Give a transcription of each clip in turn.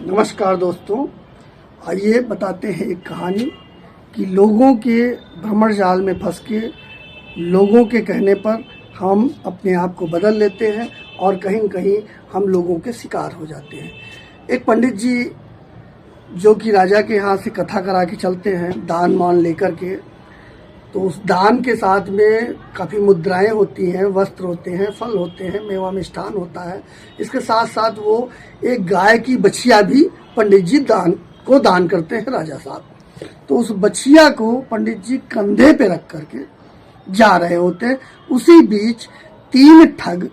नमस्कार दोस्तों, आइए बताते हैं एक कहानी कि लोगों के भ्रमण जाल में फंस के लोगों के कहने पर हम अपने आप को बदल लेते हैं और कहीं न कहीं हम लोगों के शिकार हो जाते हैं। एक पंडित जी जो कि राजा के यहाँ से कथा करा के चलते हैं दान मान लेकर के, तो उस दान के साथ में काफ़ी मुद्राएं होती हैं, वस्त्र होते हैं, फल होते हैं, मेवा मिष्ठान होता है। इसके साथ साथ वो एक गाय की बछिया भी पंडित जी दान करते हैं राजा साहब। तो उस बछिया को पंडित जी कंधे पे रख करके जा रहे होते हैं। उसी बीच 3 ठग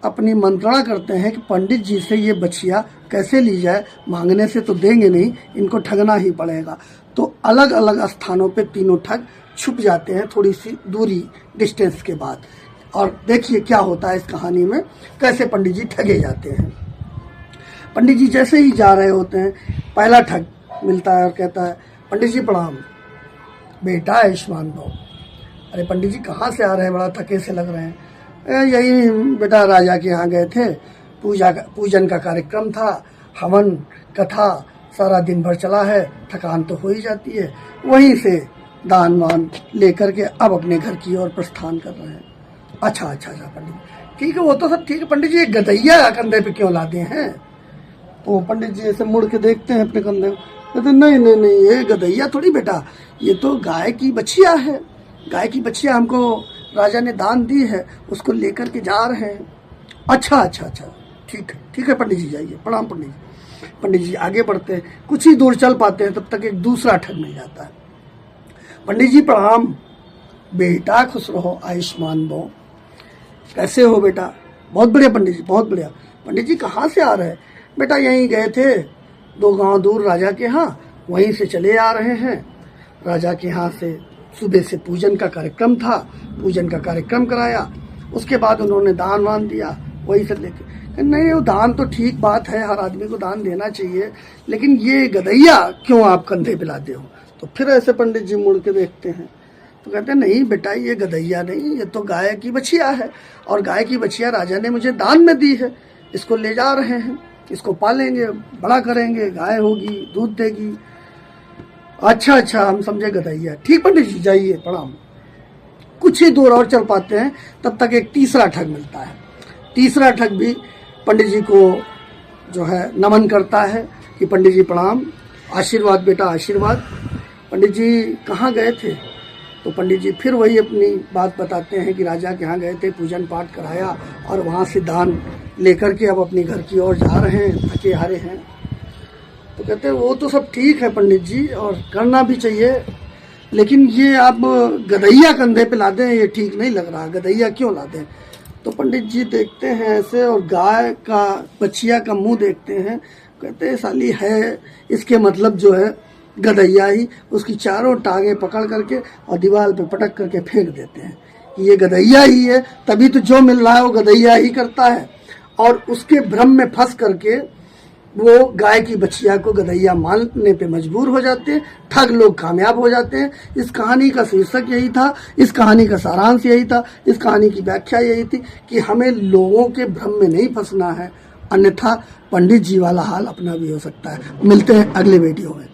अपनी मंत्रणा करते हैं कि पंडित जी से ये बछिया कैसे ली जाए, मांगने से तो देंगे नहीं, इनको ठगना ही पड़ेगा। तो अलग अलग स्थानों पे तीनों ठग छुप जाते हैं थोड़ी सी दूरी डिस्टेंस के बाद। और देखिए क्या होता है इस कहानी में, कैसे पंडित जी ठगे जाते हैं। पंडित जी जैसे ही जा रहे होते हैं, पहला ठग मिलता है और कहता है, पंडित जी प्रणाम, बेटा आयुष्मान भव। अरे पंडित जी कहाँ से आ रहे हैं, बड़ा थके से लग रहे हैं। यही बेटा राजा के यहाँ गए थे, पूजन का कार्यक्रम था, हवन कथा सारा दिन भर चला है, थकान तो हो ही जाती है, वहीं से दान वान लेकर के अब अपने घर की ओर प्रस्थान कर रहे हैं। अच्छा पंडित, ठीक है, वो तो सब ठीक है। पंडित जी, एक गदैया कंधे पे क्यों लाते हैं? तो पंडित जी ऐसे मुड़ के देखते हैं अपने कंधे, कहते नहीं, ये गदैया थोड़ी बेटा, ये तो गाय की बछिया है। गाय की बछिया हमको राजा ने दान दी है, उसको लेकर के जा रहे हैं। अच्छा, ठीक है पंडित जी, जाइए, प्रणाम पंडित जी। पंडित जी आगे बढ़ते हैं, कुछ ही दूर चल पाते हैं, तब तक एक दूसरा ठग मिल जाता है। पंडित जी प्रणाम, बेटा खुश रहो, आयुष्मान भव। कैसे हो बेटा? बहुत बढ़िया पंडित जी, बहुत बढ़िया। पंडित जी कहाँ से आ रहे हैं? बेटा यहीं गए थे 2 गांव दूर राजा के यहाँ, वहीं से चले आ रहे हैं। राजा के यहाँ से सुबह से पूजन का कार्यक्रम था, पूजन का कार्यक्रम कराया, उसके बाद उन्होंने दान वान दिया, वही से लेके। नहीं, वो दान तो ठीक बात है, हर आदमी को दान देना चाहिए, लेकिन ये गदैया क्यों आप कंधे पे लाते हो? तो फिर ऐसे पंडित जी मुड़ के देखते हैं, तो कहते हैं, नहीं बेटा, ये गदैया नहीं, ये तो गाय की बछिया है, और गाय की बछिया राजा ने मुझे दान में दी है, इसको ले जा रहे हैं, इसको पालेंगे, बड़ा करेंगे, गाय होगी, दूध देगी। अच्छा, हम समझे गदैया। ठीक पंडित जी, जाइए, प्रणाम। कुछ ही दूर और चल पाते हैं, तब तक एक तीसरा ठग मिलता है। तीसरा ठग भी पंडित जी को जो है नमन करता है कि पंडित जी प्रणाम, आशीर्वाद बेटा, आशीर्वाद। पंडित जी कहाँ गए थे? तो पंडित जी फिर वही अपनी बात बताते हैं कि राजा के यहाँ गए थे, पूजन पाठ कराया और वहाँ से दान लेकर के अब अपने घर की ओर जा रहे हैं, थके हारे हैं। तो कहते हैं, वो तो सब ठीक है पंडित जी, और करना भी चाहिए, लेकिन ये आप गदैया कंधे पे ला दें, ये ठीक नहीं लग रहा, गदैया क्यों ला दें? तो पंडित जी देखते हैं ऐसे, और गाय का बछिया का मुंह देखते हैं, कहते हैं, साली है, इसके मतलब जो है गदैया ही। उसकी चारों टांगे पकड़ करके और दीवार पे पटक करके फेंक देते हैं कि ये गदैया ही है, तभी तो जो मिल रहा है वो गदैया ही करता है। और उसके भ्रम में फंस करके वो गाय की बछिया को गदैया मानने पे मजबूर हो जाते हैं, ठग लोग कामयाब हो जाते हैं। इस कहानी का शीर्षक यही था, इस कहानी का सारांश यही था, इस कहानी की व्याख्या यही थी कि हमें लोगों के भ्रम में नहीं फंसना है, अन्यथा पंडित जी वाला हाल अपना भी हो सकता है। मिलते हैं अगले वीडियो में।